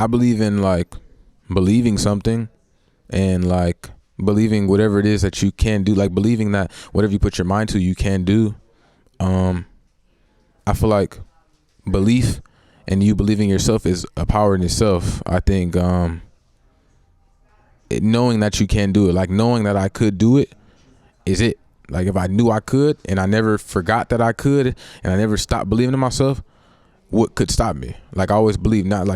I believe in like believing something and like believing whatever it is that you can do, like believing that whatever you put your mind to, you can do. Um, I feel like belief and you believing yourself is a power in itself. I think knowing that you can do it, like knowing that I could do it, is it. Like if I knew I could and I never forgot that I could and I never stopped believing in myself, what could stop me? Like I always believe, not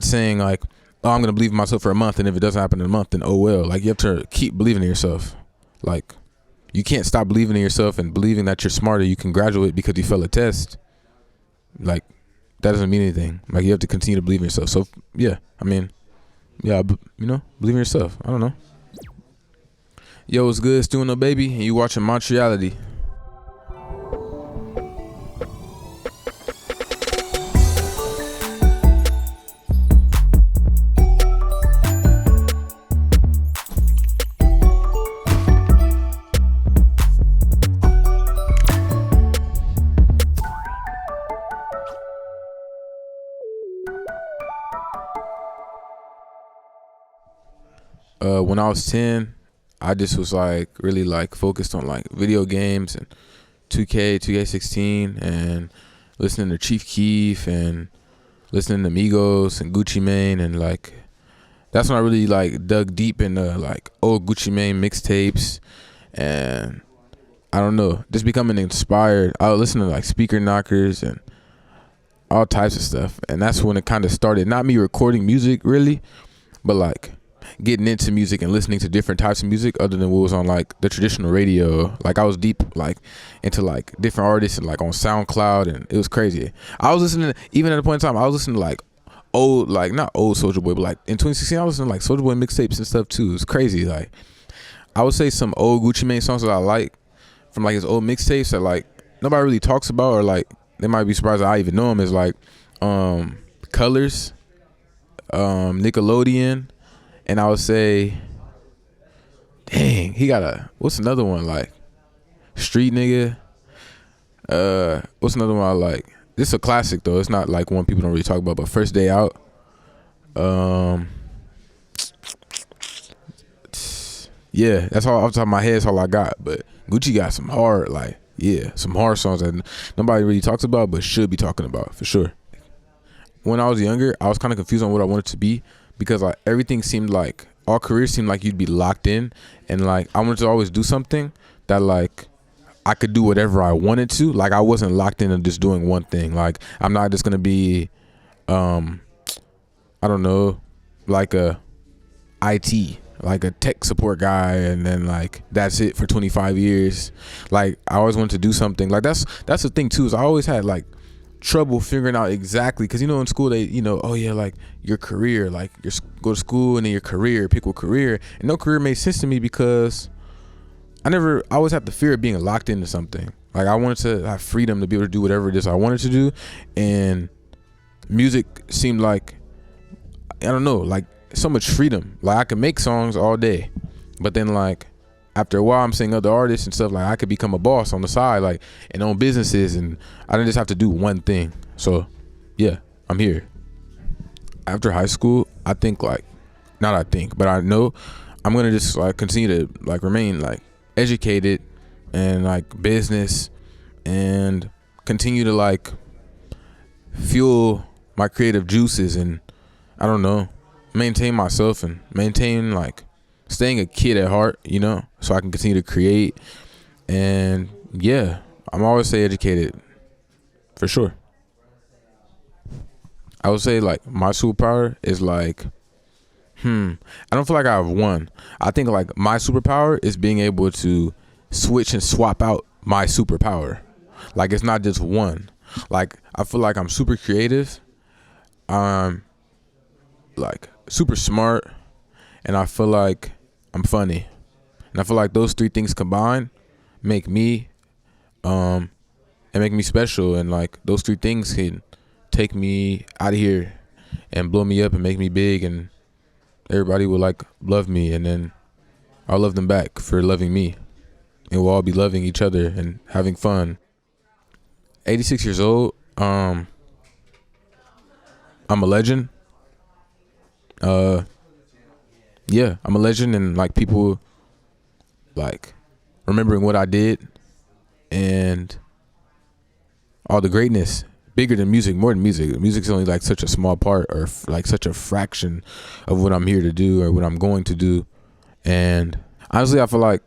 saying like, oh, I'm gonna believe in myself for a month and if it doesn't happen in a month, then oh well. Like you have to keep believing in yourself. Like you can't stop believing in yourself and believing that you're smarter. You can graduate because you failed a test. Like that doesn't mean anything. Like you have to continue to believe in yourself. So yeah, I mean, yeah, believe in yourself. I don't know. Yo, what's good? It's 310BABII, and you watching MONTREALITY. When I was 10, I just was like really like focused on like video games and 2K, 2K16, and listening to Chief Keef and listening to Migos and Gucci Mane, and like that's when I really like dug deep into like old Gucci Mane mixtapes, and I don't know, just becoming inspired. I would listen to like Speaker Knockers and all types of stuff, and that's when it kind of started. Not me recording music really, but like getting into music and listening to different types of music other than what was on like the traditional radio. Like I was deep like into like different artists and like on SoundCloud, and it was crazy. I was listening to, even at a point in time, I was listening to like old, like not old Soulja Boy, but like in 2016 I was listening to like Soulja Boy mixtapes and stuff too. It was crazy. Like I would say some old Gucci Mane songs that I like from like his old mixtapes that like nobody really talks about, or like they might be surprised that I even know him, is like Colors, Nickelodeon. And I would say, dang, he got what's another one, like Street Nigga. What's another one I like? This is a classic though. It's not like one people don't really talk about, but First Day Out. Yeah, that's all off the top of my head. That's all I got. But Gucci got some hard, like, yeah, some hard songs that nobody really talks about, but should be talking about for sure. When I was younger, I was kind of confused on what I wanted to be, because like everything seemed like, all careers seemed like you'd be locked in, and like I wanted to always do something that like I could do whatever I wanted to. Like I wasn't locked into just doing one thing. Like I'm not just gonna be I don't know, like a IT, like a tech support guy, and then like that's it for 25 years. Like I always wanted to do something. Like that's the thing too, is I always had like trouble figuring out exactly, because you know in school they, you know, oh yeah, like your career, like you go to school and then your career, pick what career, and no career made sense to me because I always had the fear of being locked into something. Like I wanted to have freedom to be able to do whatever it is I wanted to do, and music seemed like, I don't know, like so much freedom. Like I could make songs all day, but then like after a while I'm seeing other artists and stuff, like I could become a boss on the side, like, and own businesses, and I didn't just have to do one thing. So yeah, I'm here. After high school, I think like, not I think, but I know I'm gonna just like continue to like remain like educated and like business, and continue to like fuel my creative juices, and I don't know, maintain myself and maintain like staying a kid at heart, you know, so I can continue to create. And yeah, I'm always say educated for sure. I would say like my superpower is like, I don't feel like I have one. I think like my superpower is being able to switch and swap out my superpower. Like it's not just one. Like I feel like I'm super creative, I'm like super smart, and I feel like I'm funny. And I feel like those three things combined make me and make me special, and like those three things can take me out of here and blow me up and make me big, and everybody will like love me, and then I'll love them back for loving me, and we'll all be loving each other and having fun. 86 years old, I'm a legend. Uh, yeah, I'm a legend, and like people like remembering what I did and all the greatness, bigger than music, more than music. Music's only like such a small part, or like such a fraction of what I'm here to do or what I'm going to do. And honestly, I feel like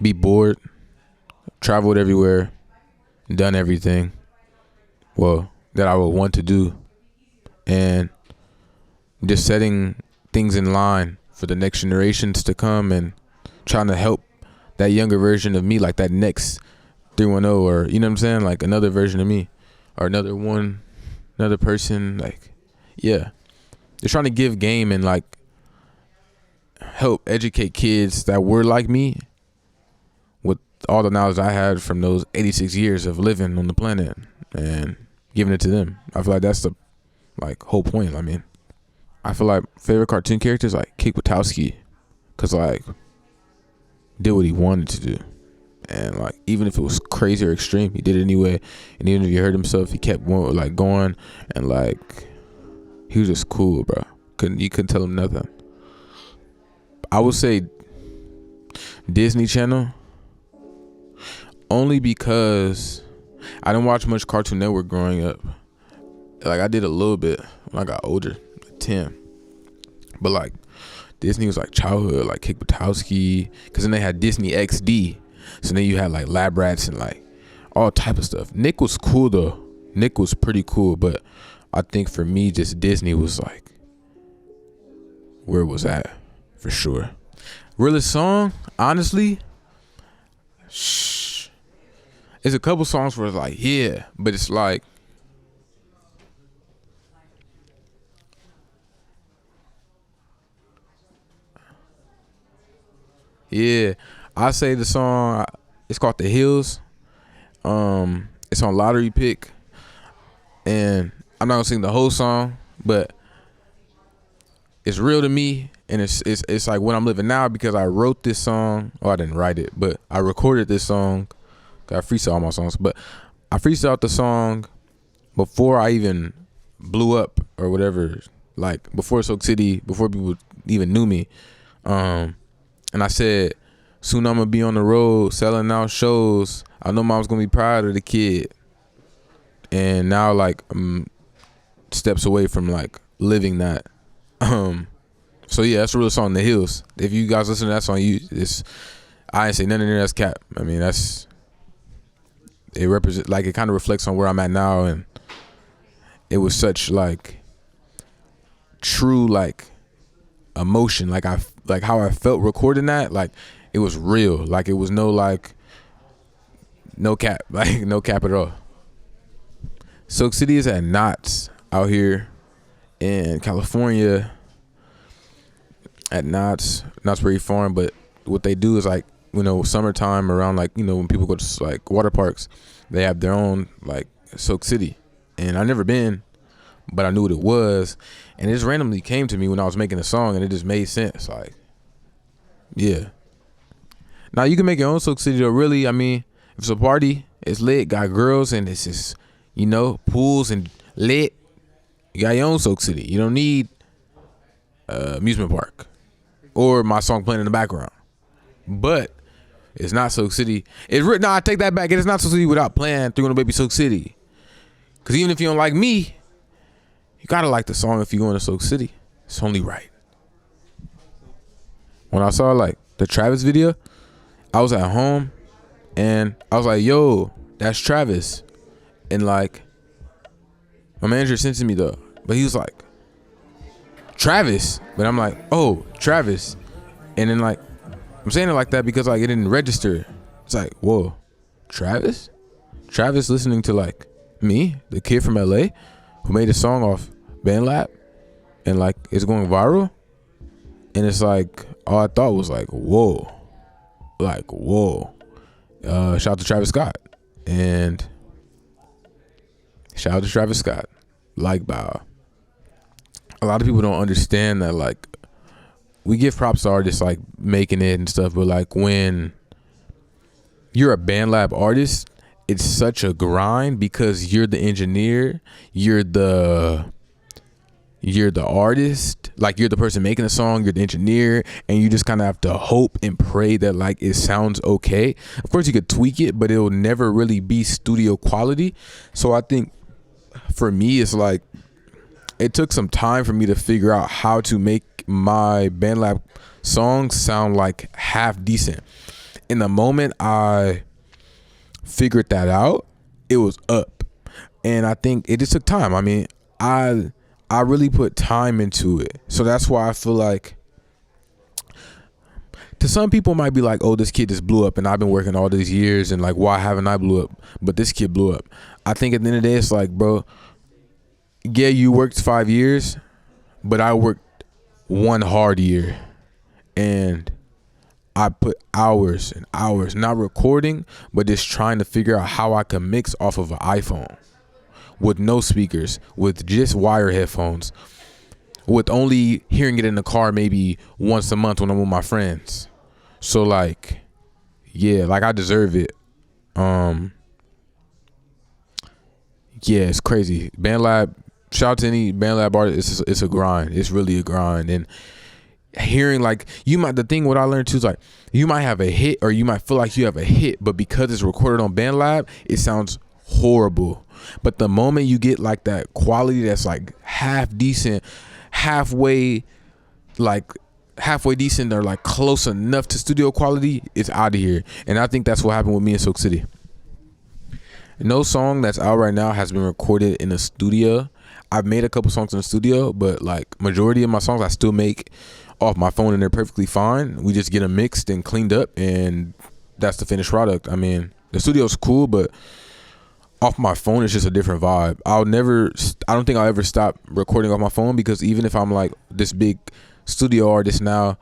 be bored, traveled everywhere, done everything, well, that I would want to do, and just setting things in line for the next generations to come, and trying to help that younger version of me, like that next 310, or you know what I'm saying, like another version of me, or another person, like, yeah, they're trying to give game and like help educate kids that were like me with all the knowledge I had from those 86 years of living on the planet and giving it to them. I feel like that's the like whole point. I mean, I feel like favorite cartoon characters like Kick Buttowski, cause like did what he wanted to do, and like even if it was crazy or extreme, he did it anyway. And even if he hurt himself, he kept going, and like he was just cool, bro. You couldn't tell him nothing. I would say Disney Channel, only because I didn't watch much Cartoon Network growing up. Like I did a little bit when I got older, like 10. But like Disney was like childhood, like Kick Buttowski, because then they had Disney XD. So then you had like Lab Rats and like all type of stuff. Nick was cool though. Nick was pretty cool, but I think for me, just Disney was like where it was at for sure. Realest song, honestly, it's a couple songs where it's like, yeah, but it's like, yeah, I say the song, it's called The Hills. It's on Lottery Pick, and I'm not gonna sing the whole song, but it's real to me, and it's like what I'm living now, because I wrote this song. Oh, I didn't write it, but I recorded this song. I freestyle all my songs, but I freestyled the song before I even blew up or whatever. Like before Soak City, before people even knew me. And I said, soon I'm gonna be on the road selling out shows. I know mom's gonna be proud of the kid. And now like I'm steps away from like living that. So yeah, that's a real song, The Hills. If you guys listen to that song, I ain't say nothing there that's cap. I mean, it represent, like, it kind of reflects on where I'm at now, and it was such like true like emotion, like how I felt recording that, like it was real, like it was no cap, like no cap at all. Soak City is at Knott's out here in California, at Knott's Berry Farm. But what they do is like, you know, summertime around, like, you know, when people go to like water parks, they have their own like Soak City. And I never been, but I knew what it was, and it just randomly came to me when I was making a song, and it just made sense. Like, yeah. Now you can make your own Soak City though. Really, I mean, if it's a party, it's lit, got girls, and it's just, you know, pools and lit, you got your own Soak City. You don't need amusement park or my song playing in the background. But it's not Soak City. No, I take that back. It is not Soak City without playing 310BABII Soak City. Because even if you don't like me, you gotta like the song if you go into Soak City. It's only right. When I saw like the Travis video, I was at home and I was like, yo, that's Travis. And like, my manager sent it to me though, but he was like, Travis. But I'm like, oh, Travis. And then like, I'm saying it like that because like it didn't register. It's like, whoa, Travis listening to like me, the kid from LA who made a song off BandLab, and like it's going viral. And it's like, all I thought was like, whoa. Shout out to Travis Scott. And shout out to Travis Scott. Like, bow. A lot of people don't understand that, like, we give props to artists like making it and stuff, but like when you're a BandLab artist, it's such a grind because you're the engineer, you're the artist, like you're the person making the song, you're the engineer, and you just kind of have to hope and pray that like it sounds okay. Of course you could tweak it, but it'll never really be studio quality. So I think for me, it's like it took some time for me to figure out how to make my BandLab songs sound like half decent. In the moment I figured that out, it was up. And I think it just took time. I mean, I really put time into it. So that's why I feel like to some people it might be like, oh, this kid just blew up and I've been working all these years and like, why haven't I blew up? But this kid blew up. I think at the end of the day, it's like, bro, yeah, you worked 5 years, but I worked 1 hard year. And I put hours and hours, not recording, but just trying to figure out how I can mix off of an iPhone. With no speakers, with just wire headphones, with only hearing it in the car maybe once a month when I'm with my friends. So like, yeah, like I deserve it. Yeah, it's crazy. BandLab, shout out to any BandLab artist. It's a grind. It's really a grind. And hearing like the thing what I learned too is like you might have a hit or you might feel like you have a hit, but because it's recorded on BandLab, it sounds horrible. But the moment you get like that quality that's like half decent, halfway decent, or like close enough to studio quality, it's out of here. And I think that's what happened with me in Silk City. No song that's out right now has been recorded in a studio. I've made a couple songs in the studio, but like majority of my songs I still make off my phone and they're perfectly fine. We just get them mixed and cleaned up and that's the finished product. I mean, the studio's cool, but off my phone it's just a different vibe. I don't think I'll ever stop recording off my phone, because even if I'm like this big studio artist now,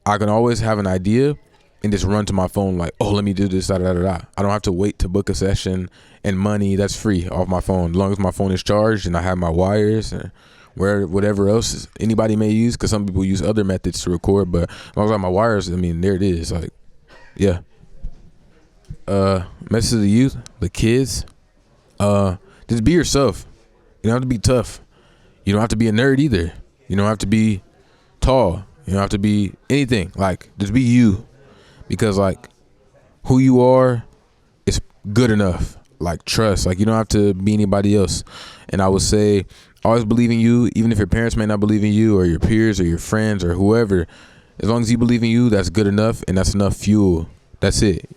I can always have an idea and just run to my phone like, oh, let me do this, da da da da. I don't have to wait to book a session, and money that's free off my phone as long as my phone is charged and I have my wires and whatever else anybody may use, because some people use other methods to record, but as long as I have my wires, I mean, there it is. Like, yeah. Message to the youth, the kids, just be yourself. You don't have to be tough. You don't have to be a nerd either. You don't have to be tall. You don't have to be anything. Like, just be you, because like who you are is good enough. Like, trust. Like, you don't have to be anybody else. And I would say always believe in you, even if your parents may not believe in you, or your peers or your friends or whoever. As long as you believe in you, that's good enough, and that's enough fuel. That's it.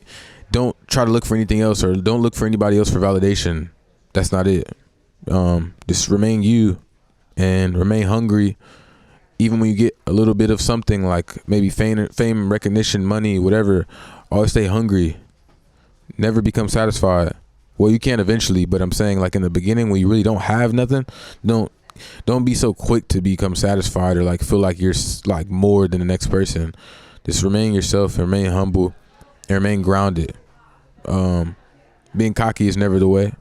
Don't try to look for anything else, or don't look for anybody else for validation. That's not it. Just remain you and remain hungry. Even when you get a little bit of something, like maybe fame, recognition, money, whatever, always stay hungry. Never become satisfied. Well, you can eventually, but I'm saying like in the beginning when you really don't have nothing, don't be so quick to become satisfied or like feel like you're like more than the next person. Just remain yourself and remain humble and remain grounded. Being cocky is never the way.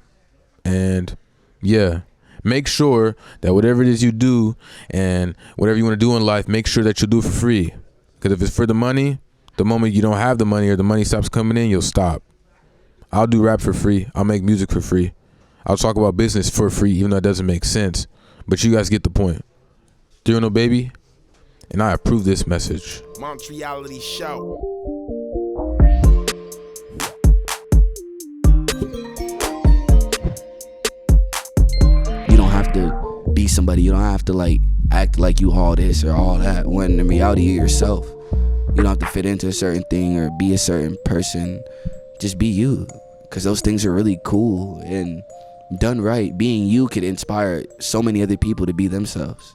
And yeah, make sure that whatever it is you do and whatever you want to do in life, make sure that you do it for free. Because if it's for the money, the moment you don't have the money or the money stops coming in, you'll stop. I'll do rap for free. I'll make music for free. I'll talk about business for free, even though it doesn't make sense. But you guys get the point. 310BABII, and I approve this message. MONTREALITY show. You don't have to be somebody. You don't have to like act like you all this or all that, when in reality you're yourself. You don't have to fit into a certain thing or be a certain person. Just be you, because those things are really cool, and done right, being you could inspire so many other people to be themselves.